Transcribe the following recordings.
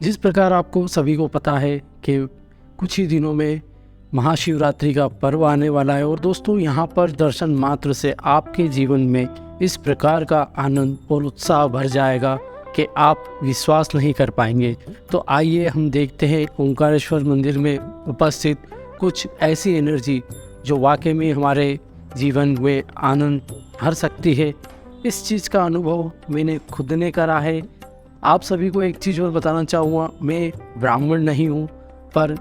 जिस प्रकार आपको सभी को पता है कि कुछ ही दिनों में महाशिवरात्रि का पर्व आने वाला है और दोस्तों यहाँ पर दर्शन मात्र से आपके जीवन में इस प्रकार का आनंद और उत्साह भर जाएगा कि आप विश्वास नहीं कर पाएंगे। तो आइए हम देखते हैं ओंकारेश्वर मंदिर में उपस्थित कुछ ऐसी एनर्जी जो वाकई में हमारे जीवन में आनंद भर सकती है। इस चीज़ का अनुभव मैंने खुद ने करा है। आप सभी को एक चीज़ और बताना चाहूँगा, मैं ब्राह्मण नहीं हूँ, पर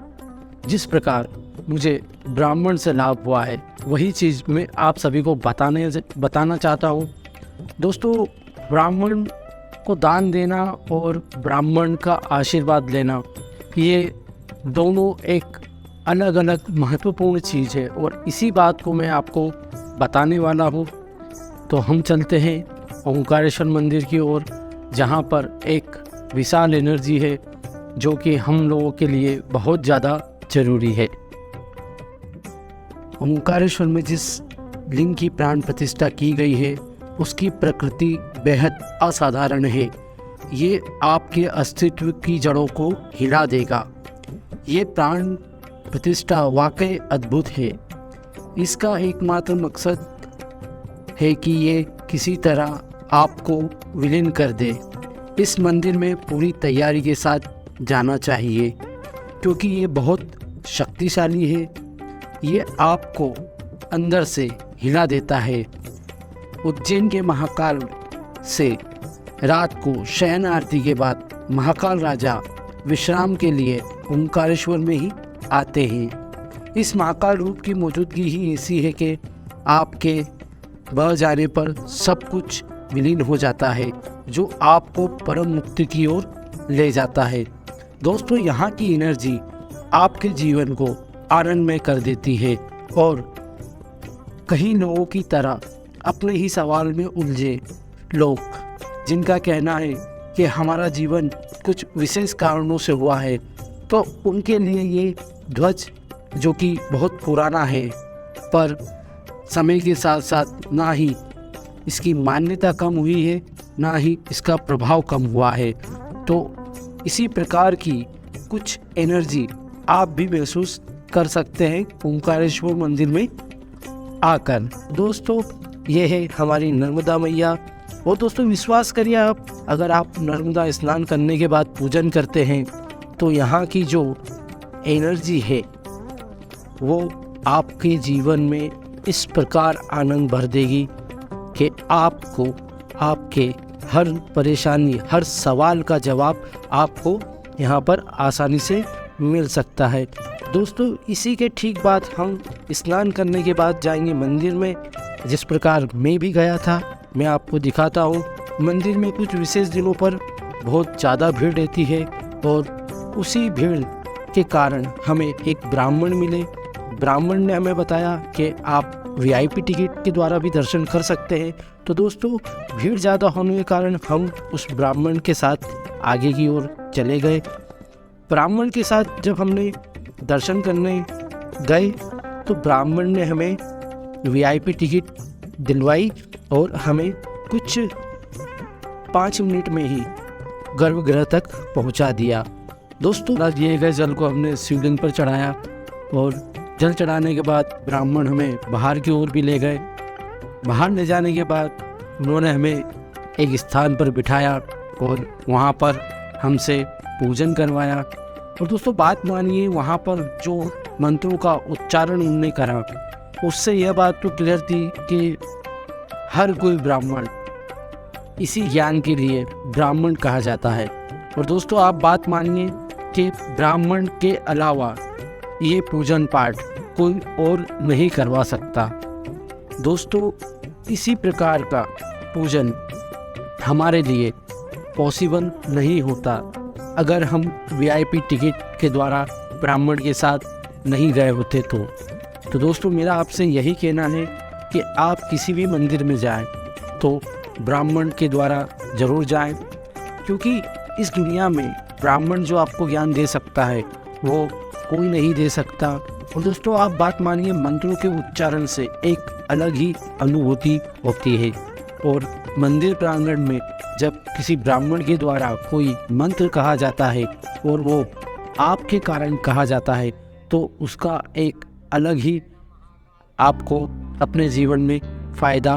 जिस प्रकार मुझे ब्राह्मण से लाभ हुआ है वही चीज़ मैं आप सभी को बताना चाहता हूँ। दोस्तों, ब्राह्मण को दान देना और ब्राह्मण का आशीर्वाद लेना, ये दोनों एक अलग अलग महत्वपूर्ण चीज़ है और इसी बात को मैं आपको बताने वाला हूँ। तो हम चलते हैं ओंकारेश्वर मंदिर की ओर, जहाँ पर एक विशाल एनर्जी है जो कि हम लोगों के लिए बहुत ज़्यादा ज़रूरी है। ओंकारेश्वर में जिस लिंग की प्राण प्रतिष्ठा की गई है उसकी प्रकृति बेहद असाधारण है। ये आपके अस्तित्व की जड़ों को हिला देगा। ये प्राण प्रतिष्ठा वाकई अद्भुत है। इसका एकमात्र मकसद है कि ये किसी तरह आपको विलीन कर दे। इस मंदिर में पूरी तैयारी के साथ जाना चाहिए क्योंकि ये बहुत शक्तिशाली है। ये आपको अंदर से हिला देता है। उज्जैन के महाकाल से रात को शयन आरती के बाद महाकाल राजा विश्राम के लिए ओंकारेश्वर में ही आते हैं। इस महाकाल रूप की मौजूदगी ही ऐसी है कि आपके बह जाने पर सब कुछ विलीन हो जाता है, जो आपको परम मुक्ति की ओर ले जाता है। दोस्तों, यहाँ की एनर्जी आपके जीवन को आनंदमय कर देती है और कई लोगों की तरह अपने ही सवाल में उलझे लोग, जिनका कहना है कि हमारा जीवन कुछ विशेष कारणों से हुआ है, तो उनके लिए ये ध्वज जो कि बहुत पुराना है, पर समय के साथ साथ ना ही इसकी मान्यता कम हुई है ना ही इसका प्रभाव कम हुआ है। तो इसी प्रकार की कुछ एनर्जी आप भी महसूस कर सकते हैं ओंकारेश्वर मंदिर में आकर। दोस्तों, ये है हमारी नर्मदा मैया। और दोस्तों, विश्वास करिए, आप अगर आप नर्मदा स्नान करने के बाद पूजन करते हैं तो यहाँ की जो एनर्जी है वो आपके जीवन में इस प्रकार आनंद भर देगी कि आपको आपके हर परेशानी, हर सवाल का जवाब आपको यहाँ पर आसानी से मिल सकता है। दोस्तों, इसी के ठीक बाद हम स्नान करने के बाद जाएंगे मंदिर में। जिस प्रकार मैं भी गया था, मैं आपको दिखाता हूँ। मंदिर में कुछ विशेष दिनों पर बहुत ज़्यादा भीड़ रहती है और उसी भीड़ के कारण हमें एक ब्राह्मण मिले। ब्राह्मण ने हमें बताया कि आप वीआईपी टिकट के द्वारा भी दर्शन कर सकते हैं। तो दोस्तों, भीड़ ज़्यादा होने के कारण हम उस ब्राह्मण के साथ आगे की ओर चले गए। ब्राह्मण के साथ जब हमने दर्शन करने गए तो ब्राह्मण ने हमें वीआईपी टिकट दिलवाई और हमें कुछ 5 मिनट में ही गर्भगृह तक पहुंचा दिया। दोस्तों, दिए गए जल को हमने शिवलिंग पर चढ़ाया और जल चढ़ाने के बाद ब्राह्मण हमें बाहर की ओर भी ले गए। बाहर ले जाने के बाद उन्होंने हमें एक स्थान पर बिठाया और वहाँ पर हमसे पूजन करवाया। और दोस्तों, बात मानिए, वहाँ पर जो मंत्रों का उच्चारण उन्होंने करा उससे यह बात तो क्लियर थी कि हर कोई ब्राह्मण इसी ज्ञान के लिए ब्राह्मण कहा जाता है। और दोस्तों, आप बात मानिए कि ब्राह्मण के अलावा ये पूजन पाठ कोई और नहीं करवा सकता। दोस्तों, इसी प्रकार का पूजन हमारे लिए पॉसिबल नहीं होता अगर हम वीआईपी टिकट के द्वारा ब्राह्मण के साथ नहीं गए होते। तो दोस्तों, मेरा आपसे यही कहना है कि आप किसी भी मंदिर में जाएं तो ब्राह्मण के द्वारा ज़रूर जाएं, क्योंकि इस दुनिया में ब्राह्मण जो आपको ज्ञान दे सकता है वो कोई नहीं दे सकता। और दोस्तों, आप बात मानिए, मंत्रों के उच्चारण से एक अलग ही अनुभूति होती है और मंदिर प्रांगण में जब किसी ब्राह्मण के द्वारा कोई मंत्र कहा जाता है और वो आपके कारण कहा जाता है तो उसका एक अलग ही आपको अपने जीवन में फ़ायदा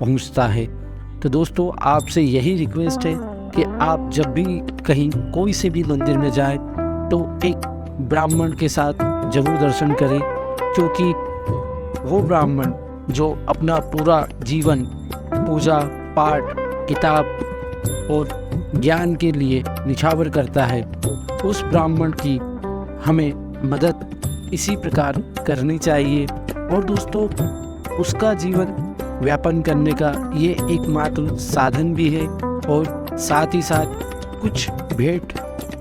पहुंचता है। तो दोस्तों, आपसे यही रिक्वेस्ट है कि आप जब भी कहीं कोई से भी मंदिर में जाएं तो एक ब्राह्मण के साथ जरूर दर्शन करें, क्योंकि वो ब्राह्मण जो अपना पूरा जीवन पूजा पाठ, किताब और ज्ञान के लिए निछावर करता है, उस ब्राह्मण की हमें मदद इसी प्रकार करनी चाहिए। और दोस्तों, उसका जीवन व्यापन करने का ये एकमात्र साधन भी है, और साथ ही साथ कुछ भेंट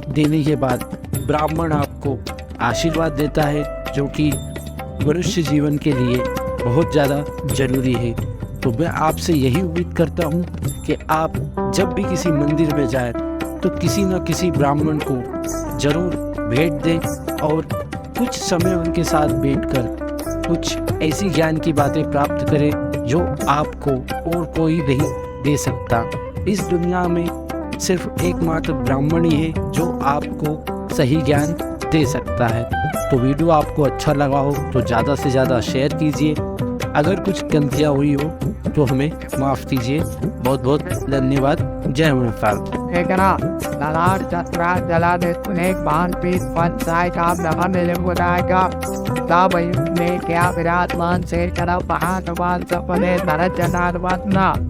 देने के बाद ब्राह्मण आपको आशीर्वाद देता है, जो कि मनुष्य जीवन के लिए बहुत ज़्यादा ज़रूरी है। तो मैं आपसे यही उम्मीद करता हूँ कि आप जब भी किसी मंदिर में जाएं तो किसी न किसी ब्राह्मण को ज़रूर भेंट दें और कुछ समय उनके साथ बैठकर कुछ ऐसी ज्ञान की बातें प्राप्त करें जो आपको और कोई नहीं दे सकता। इस दुनिया में सिर्फ एकमात्र ब्राह्मण ही है जो आपको सही ज्ञान दे सकता है। तो वीडियो आपको अच्छा लगा हो तो ज़्यादा से ज़्यादा शेयर कीजिए। अगर कुछ गलतियाँ हुई हो तो हमें माफ़ कीजिए। बहुत बहुत धन्यवाद। जय महाकाल। ललाट चतरा जला दे एक बांध पीस पंचायत आप दवा मिले बुलाएगा तब में क्या विराजमान से करा पहाड़ सपने नरक जनार्दन